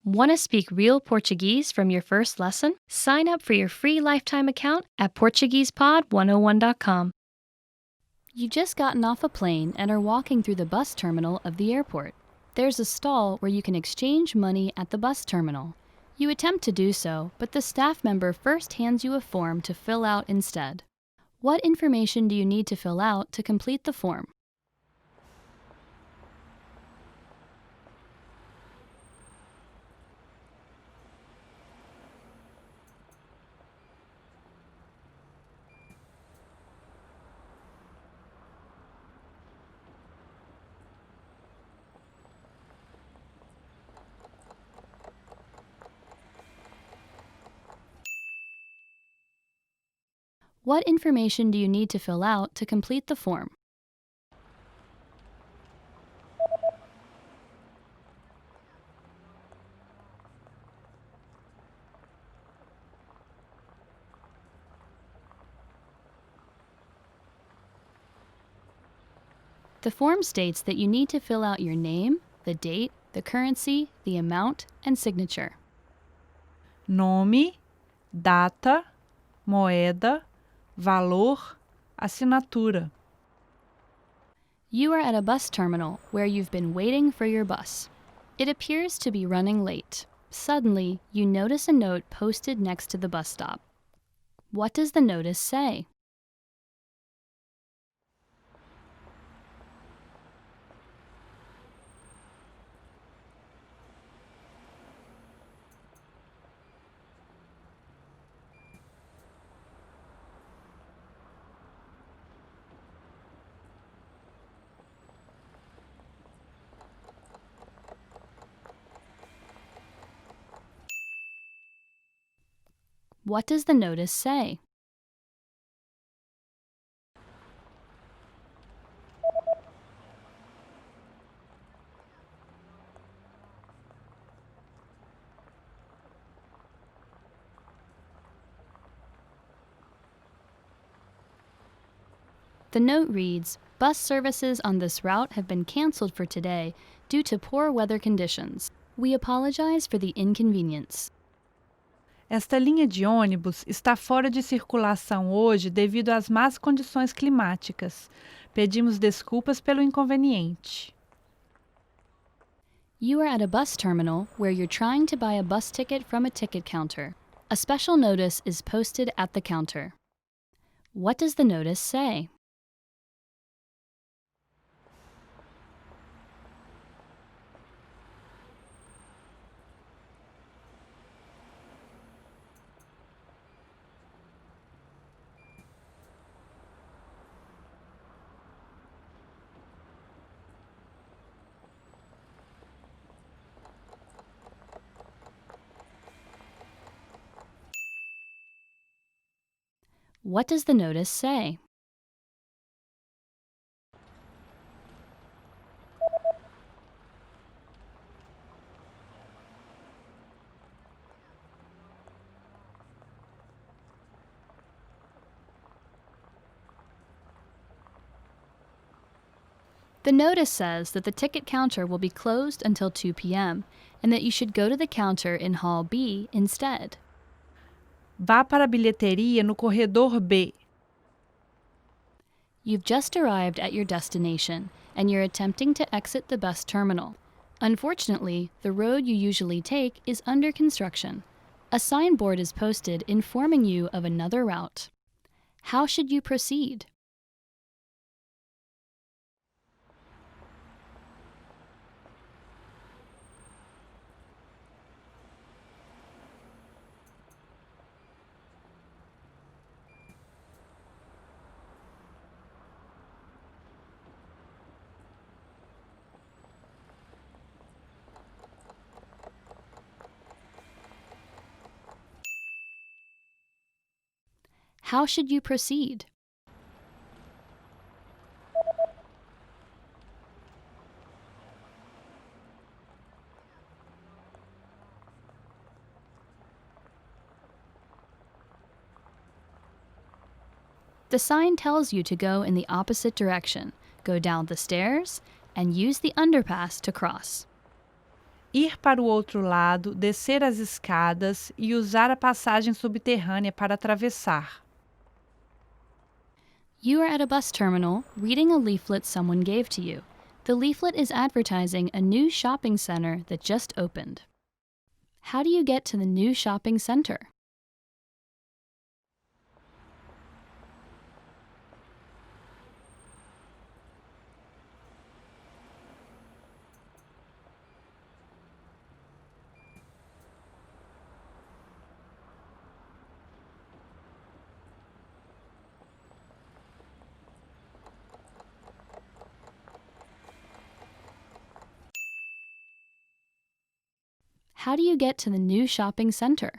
Want to speak real Portuguese from your first lesson? Sign up for your free lifetime account at PortuguesePod101.com. You've just gotten off a plane and are walking through the bus terminal of the airport. There's a stall where you can exchange money at the bus terminal. You attempt to do so, but the staff member first hands you a form to fill out instead. What information do you need to fill out to complete the form? What information do you need to fill out to complete the form? The form states that you need to fill out your name, the date, the currency, the amount, and signature. Nome, data, moeda, valor, assinatura. You are at a bus terminal where you've been waiting for your bus. It appears to be running late. Suddenly, you notice a note posted next to the bus stop. What does the notice say? What does the notice say? The note reads, "Bus services on this route have been canceled for today due to poor weather conditions. We apologize for the inconvenience." Esta linha de ônibus está fora de circulação hoje devido às más condições climáticas. Pedimos desculpas pelo inconveniente. You are at a bus terminal where you're trying to buy a bus ticket from a ticket counter. A special notice is posted at the counter. What does the notice say? What does the notice say? The notice says that the ticket counter will be closed until 2 p.m. and that you should go to the counter in Hall B instead. Vá para a bilheteria no corredor B. You've just arrived at your destination and you're attempting to exit the bus terminal. Unfortunately, the road you usually take is under construction. A signboard is posted informing you of another route. How should you proceed? How should you proceed? The sign tells you to go in the opposite direction, go down the stairs, and use the underpass to cross. Ir para o outro lado, descer as escadas e usar a passagem subterrânea para atravessar. You are at a bus terminal reading a leaflet someone gave to you. The leaflet is advertising a new shopping center that just opened. How do you get to the new shopping center? How do you get to the new shopping center?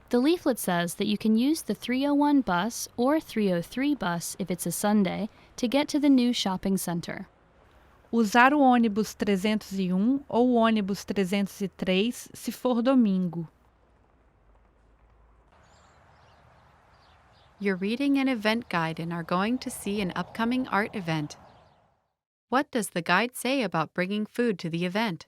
The leaflet says that you can use the 301 bus or 303 bus if it's a Sunday to get to the new shopping center. Usar o ônibus 301 ou o ônibus 303 se for domingo. You're reading an event guide and are going to see an upcoming art event. What does the guide say about bringing food to the event?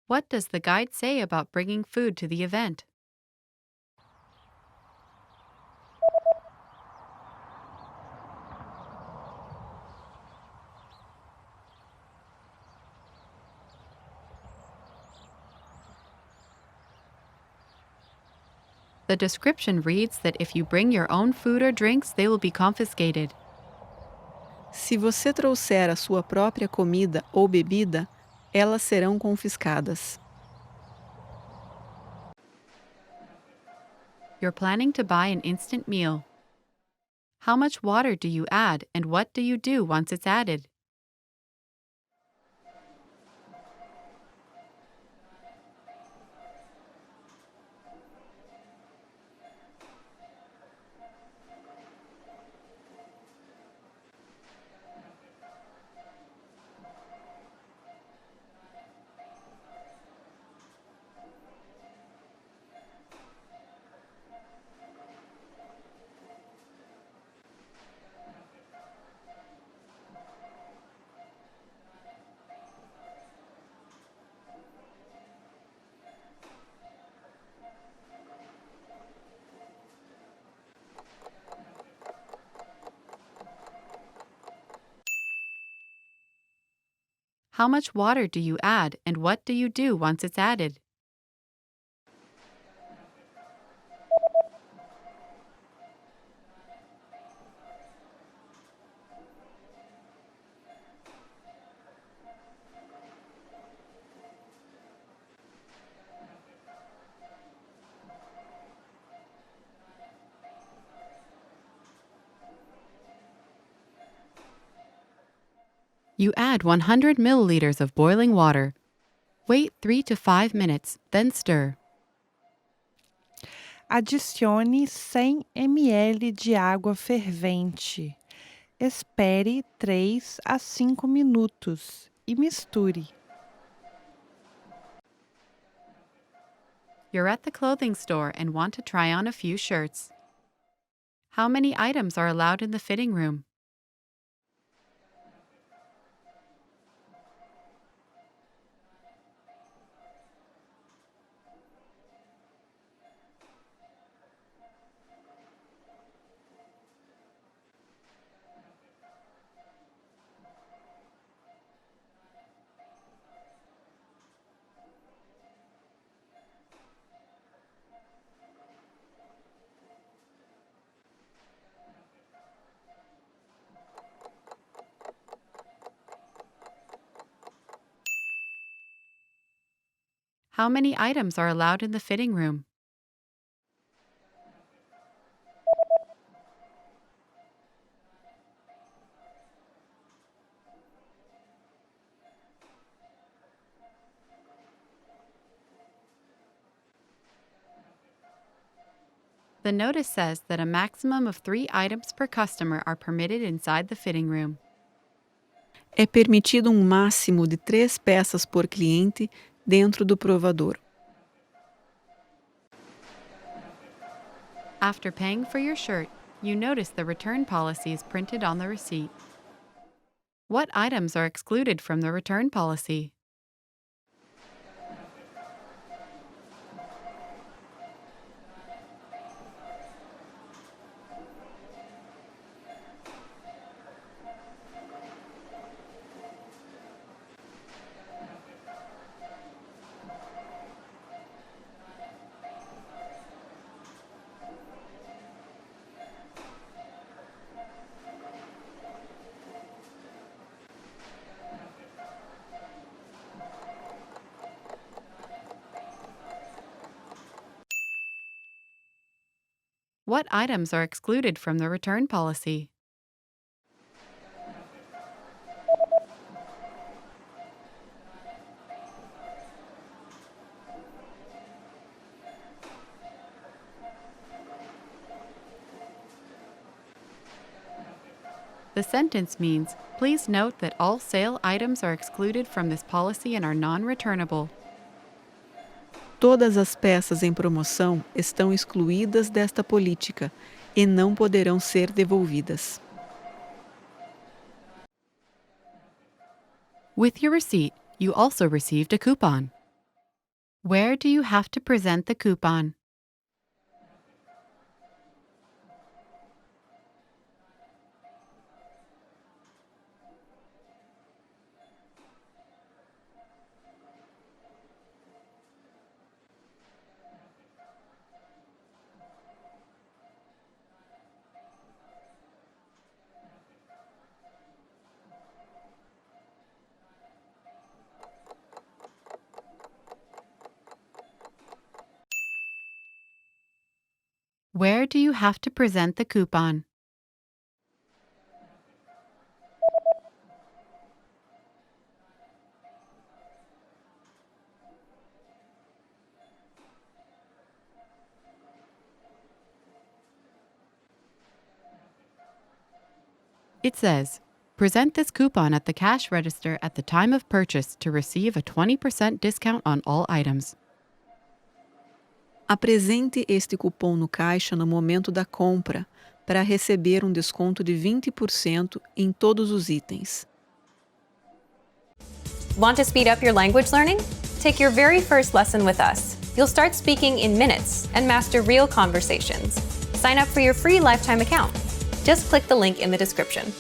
What does the guide say about bringing food to the event? The description reads that if you bring your own food or drinks, they will be confiscated. Se você trouxer a sua própria comida ou bebida, elas serão confiscadas. You're planning to buy an instant meal. How much water do you add and what do you do once it's added? How much water do you add and what do you do once it's added? You add 100 milliliters of boiling water. Wait 3 to 5 minutes, then stir. Adicione 100 ml de água fervente. Espere 3 a 5 minutos e misture. You're at the clothing store and want to try on a few shirts. How many items are allowed in the fitting room? How many items are allowed in the fitting room? The notice says that a maximum of 3 items per customer are permitted inside the fitting room. É permitido um máximo de 3 peças por cliente dentro do provador. After paying for your shirt, you notice the return policies printed on the receipt. What items are excluded from the return policy? What items are excluded from the return policy? The sentence means, please note that all sale items are excluded from this policy and are non-returnable. Todas as peças em promoção estão excluídas desta política e não poderão ser devolvidas. With your receipt, you also received a coupon. Where do you have to present the coupon? Where do you have to present the coupon? It says, present this coupon at the cash register at the time of purchase to receive a 20% discount on all items. Apresente este cupom no caixa no momento da compra para receber um desconto de 20% em todos os itens. Want to speed up your language learning? Take your very first lesson with us. You'll start speaking in minutes and master real conversations. Sign up for your free lifetime account. Just click the link in the description.